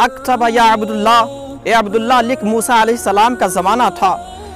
अक्तब या अब्दुल्ला, ए अब्दुल्ला लिख, मूसा अलैहिस्सलाम का ज़माना था,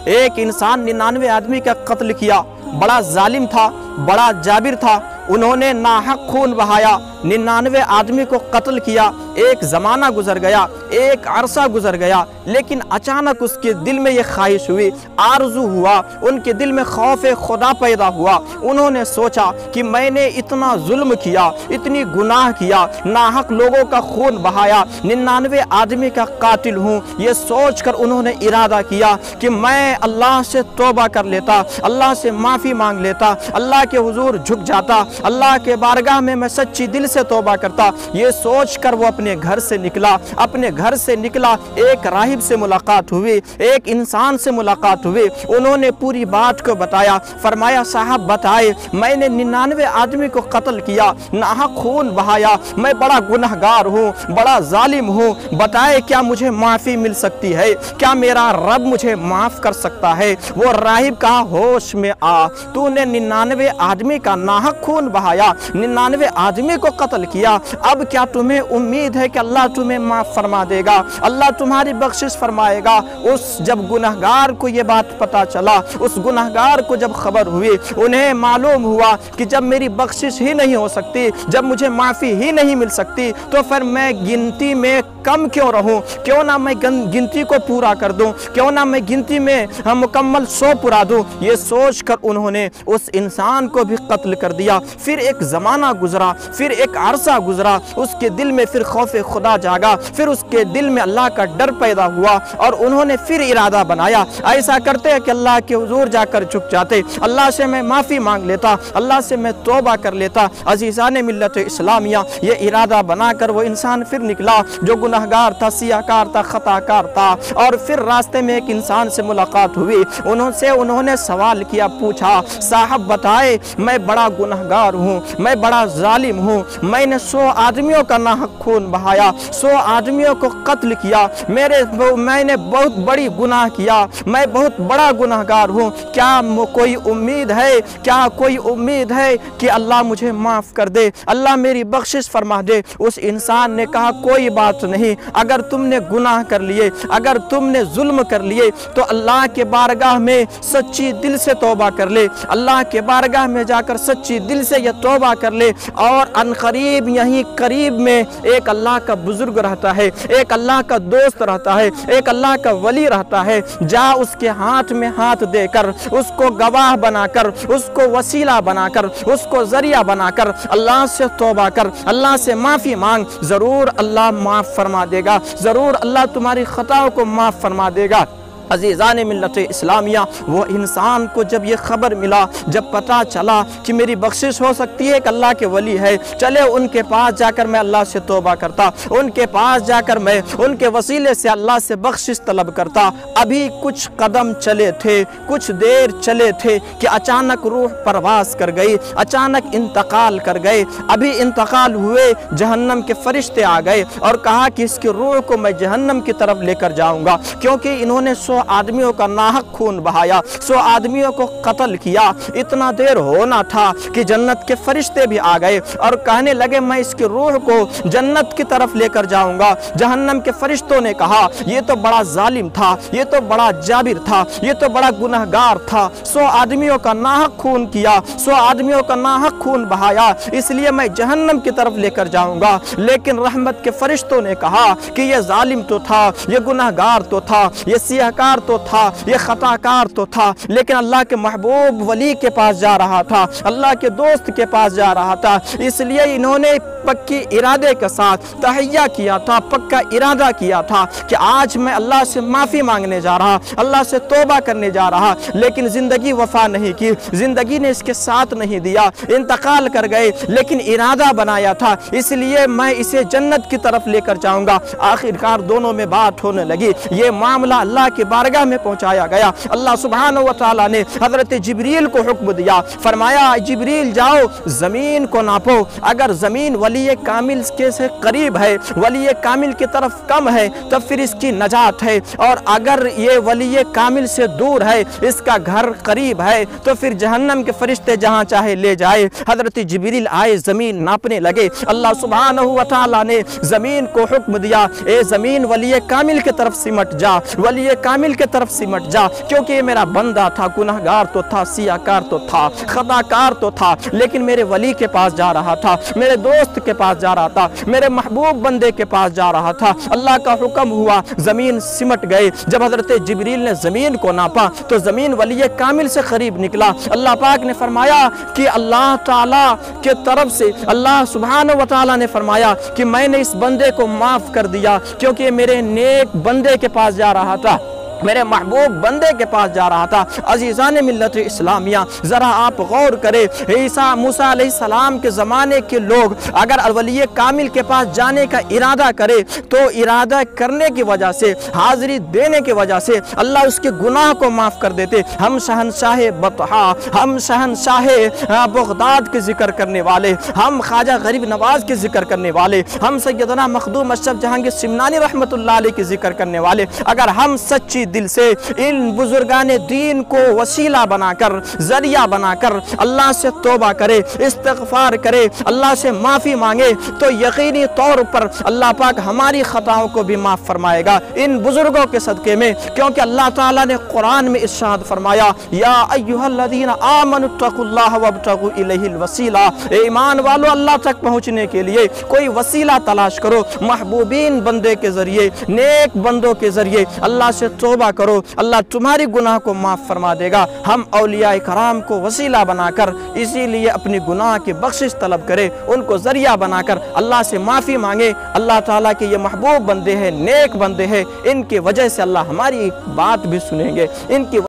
एक इंसान 99 आदमी का कत्ल किया, बड़ा जालिम था, बड़ा जाबिर था, उन्होंने नाहक खून बहाया, 99 आदमी को कत्ल किया। एक ज़माना गुजर गया, एक अरसा गुजर गया, लेकिन अचानक उसके दिल में ये ख्वाहिश हुई, आरज़ू हुआ, उनके दिल में खौफ खुदा पैदा हुआ। उन्होंने सोचा कि मैंने इतना जुल्म किया, इतनी गुनाह किया, नाहक लोगों का खून बहाया, 99 आदमी का कातिल हूँ। ये सोच कर उन्होंने इरादा किया कि मैं अल्लाह से तौबा कर लेता, अल्लाह से माफ़ी मांग लेता, अल्लाह के हुजूर झुक जाता, अल्लाह के बारगाह में मैं सच्ची दिल से तौबा करता। ये सोच कर वो अपने घर से निकला। अपने घर से निकला, एक राहिब से मुलाकात हुई, एक इंसान से मुलाकात हुई। उन्होंने पूरी बात को बताया। फरमाया, साहब बताए, मैंने 99 आदमी को कत्ल किया, नाहक खून बहाया, मैं बड़ा गुनहगार हूँ, बड़ा जालिम हूँ, बताए क्या मुझे माफ़ी मिल सकती है? क्या मेरा रब मुझे माफ़ कर सकता है? वो राहिब कहा, होश में आ, तूने 99 आदमी का नाहक खून बहाया, 99 आदमी को कत्ल किया, अब क्या तुम्हें उम्मीद है कि अल्लाह तुम्हें माफ़ फरमा देगा, अल्लाह तुम्हारी बख्शिश फरमाएगा? उस जब गुनहगार को ये बात पता चला, उस गुनहगार को जब खबर हुई, उन्हें मालूम हुआ कि जब मेरी बख्शिश ही नहीं हो सकती, जब मुझे माफ़ी ही नहीं मिल सकती, तो फिर मैं गिनती में कम क्यों रहूं? क्यों ना मैं गिनती को पूरा कर दूं, क्यों ना मैं गिनती में मुकम्मल 100 पुरा दूं। ये सोच कर उन्होंने उस इंसान को भी कत्ल कर दिया। फिर एक ज़माना गुजरा, फिर एक अरसा गुजरा, उसके दिल में फिर खौफ खुदा जागा, फिर उसके दिल में अल्लाह का डर पैदा हुआ और उन्होंने फिर इरादा बनाया, ऐसा करते हैं कि अल्लाह के हुजूर जाकर झुक जाते, अल्लाह से मैं माफ़ी मांग लेता, अल्लाह से मैं तौबा कर लेता। अज़ीज़ान मिल्लत इस्लामिया, ये इरादा बनाकर वो इंसान फिर निकला जो गुनहगार था, सियाकार था, खताकार था। और फिर रास्ते में एक इंसान से मुलाकात हुई, उन्होंने सवाल किया, पूछा, साहब बताए, मैं बड़ा गुनहगार हूँ, मैं बड़ा जालिम हूँ, मैंने 100 आदमियों का नाहक खून बहाया, 100 आदमियों को कत्ल किया, मैंने बहुत बड़ी गुनाह किया, मैं बहुत बड़ा गुनहगार हूँ, क्या कोई उम्मीद है, क्या कोई उम्मीद है कि अल्लाह मुझे माफ़ कर दे, अल्लाह मेरी बख्शिश फरमा दे? उस इंसान ने कहा, कोई बात नहीं, अगर तुमने गुनाह कर लिए, अगर तुमने जुल्म कर लिए, तो अल्लाह के बारगाह में सच्ची दिल से तौबा कर ले, अल्लाह के बारगाह में जाकर सच्ची दिल से यह तौबा कर ले। और अनकरीब यहीं करीब में एक अल्लाह का बुजुर्ग रहता है, एक अल्लाह का दोस्त रहता है, एक अल्लाह का वली रहता है, जा उसके हाथ में हाथ देकर, उसको गवाह बनाकर, उसको वसीला बनाकर, उसको जरिया बनाकर अल्लाह से तौबा कर, अल्लाह से माफ़ी मांग, ज़रूर अल्लाह माफ़ फरमा देगा, ज़रूर अल्लाह तुम्हारी खताओं को माफ़ फरमा देगा। अज़ीज़ान मिल्लत इस्लामिया, वो इंसान को जब ये ख़बर मिला, जब पता चला कि मेरी बख्शिश हो सकती है, कि अल्लाह के वली है, चले उनके पास जाकर मैं अल्लाह से तौबा करता, उनके पास जाकर मैं उनके वसीले से अल्लाह से बख्शिश तलब करता। अभी कुछ कदम चले थे, कुछ देर चले थे कि अचानक रूह परवास कर गई, अचानक इंतकाल कर गए। अभी इंतकाल हुए, जहन्नम के फरिश्ते आ गए और कहा कि इसकी रूह को मैं जहन्नम की तरफ लेकर जाऊँगा, क्योंकि इन्होंने 100 आदमियों का नाहक खून बहाया, 100 आदमियों को कत्ल किया। इतना देर होना था कि जन्नत के फरिश्ते भी आ गए और कहने लगे, मैं इसकी रूह को जन्नत की तरफ लेकर जाऊंगा। जहन्नम के फरिश्तों ने कहा, ये तो बड़ा जालिम था, ये तो बड़ा जाबिर था, ये तो बड़ा गुनहगार था, 100 आदमियों का नाहक खून किया, 100 आदमियों का नाहक खून बहाया, इसलिए मैं जहन्नम की तरफ लेकर जाऊंगा। लेकिन रहमत के फरिश्तों ने कहा कि ये जालिम तो था, ये गुनहगार तो था, ये सियाकार तो था, ये खताकार तो था, लेकिन अल्लाह के महबूब वली के पास जा रहा था, अल्लाह के दोस्त के पास जा रहा था, इसलिए इन्होंने पक्की इरादे के साथ तहैया किया था, पक्का इरादा किया था कि आज मैं अल्लाह से माफ़ी मांगने जा रहा, अल्लाह से तौबा करने जा रहा। लेकिन ज़िंदगी वफा नहीं की, ज़िंदगी ने इसके साथ नहीं दिया, इंतकाल कर गए, लेकिन इरादा बनाया था, इसलिए मैं इसे जन्नत की तरफ लेकर जाऊंगा। आखिरकार दोनों में बात होने लगी, ये मामला अल्लाह के बारगाह में पहुंचाया गया। अल्लाह सुब्हानहू व तआला ने हज़रत जिब्रील को हुक्म दिया, फरमाया, जिब्रील जाओ ज़मीन को नापो, अगर ज़मीन वली कामिल के से करीब है, वली कामिल की तरफ कम है, तब फिर इसकी नजात है। और अगर ये वली कामिल से दूर है, इसका घर करीब है, तो फिर जहन्नम के फरिश्ते जहाँ चाहे ले जाए। हजरत जिब्रील आए, ज़मीन नापने लगे। अल्लाह सुब्हानहू व तआला ने ज़मीन को हुक्म दिया, ए ज़मीन वली कामिल की तरफ सिमट जा, वली कामिल की तरफ सिमट जा, क्योंकि ये मेरा बंदा था, गुनहगार तो था, सियाकार तो था, खताकार तो था, लेकिन मेरे वली के पास जा रहा था, मेरे दोस्त के पास जा रहा था, मेरे महबूब बंदे के पास जा रहा था। अल्लाह का हुक्म हुआ, ज़मीन सिमट गए। जब हजरत जिब्रील ने ज़मीन को नापा तो ज़मीन वली कामिल से करीब निकला। अल्लाह पाक ने फरमाया कि अल्लाह ताला के तरफ से, अल्लाह सुब्हानहू व तआला ने फरमाया कि मैंने इस बंदे को माफ़ कर दिया, क्योंकि मेरे नेक बंदे के पास जा रहा था, मेरे महबूब बंदे के पास जा रहा था। अजीज़ान मिल्लत इस्लामिया, ज़रा आप गौर करें, ईसा मूसा अलैहिस्सलाम के ज़माने के लोग अगर वली कामिल के पास जाने का इरादा करे तो इरादा करने की वजह से, हाज़िरी देने की वजह से अल्लाह उसके गुनाह को माफ़ कर देते। हम शहनशाह बतहा, हम शहनशाह बगदाद के ज़िक्र करने वाले, हम ख्वाजा गरीब नवाज़ के ज़िक्र करने वाले, हम सैयदना मखदूम अशरफ जहांगीर सिमनानी रहमतुल्लाह अलैह के ज़िक्र करने वाले, अगर हम सच्ची दिल से इन बुजुर्गाने दीन को वसीला बनाकर, जरिया बनाकर अल्लाह से तौबा करे, इस्तिग़फ़ार करे, अल्लाह से माफ़ी मांगे, तो यकीनी तौर पर अल्लाह पाक हमारी खताओं को भी माफ़ फरमाएगा इन बुजुर्गों के सदक़े में। क्योंकि अल्लाह ताला ने कुरान में इरशाद फरमाया, या अय्युहल्लज़ीना आमनुत्तक़ुल्लाह वब्तगू इलैहिल वसीला, ईमान वालों अल्लाह तक पहुँचने के लिए कोई वसीला तलाश करो, महबूबीन बंदे के ज़रिए, नेक बंदों के ज़रिए अल्लाह से तौबा करो, अल्लाह तुम्हारी गुनाह को माफ़ फरमा देगा। हम औलिया कराम को वसीला बनाकर इसीलिए अपनी गुनाह की बख्शिश तलब करें, उनको ज़रिया बनाकर अल्लाह से माफ़ी मांगे। अल्लाह ताला के ये महबूब बंदे हैं, नेक बंदे हैं, इनकी वजह से अल्लाह हमारी बात भी सुनेंगे, इनकी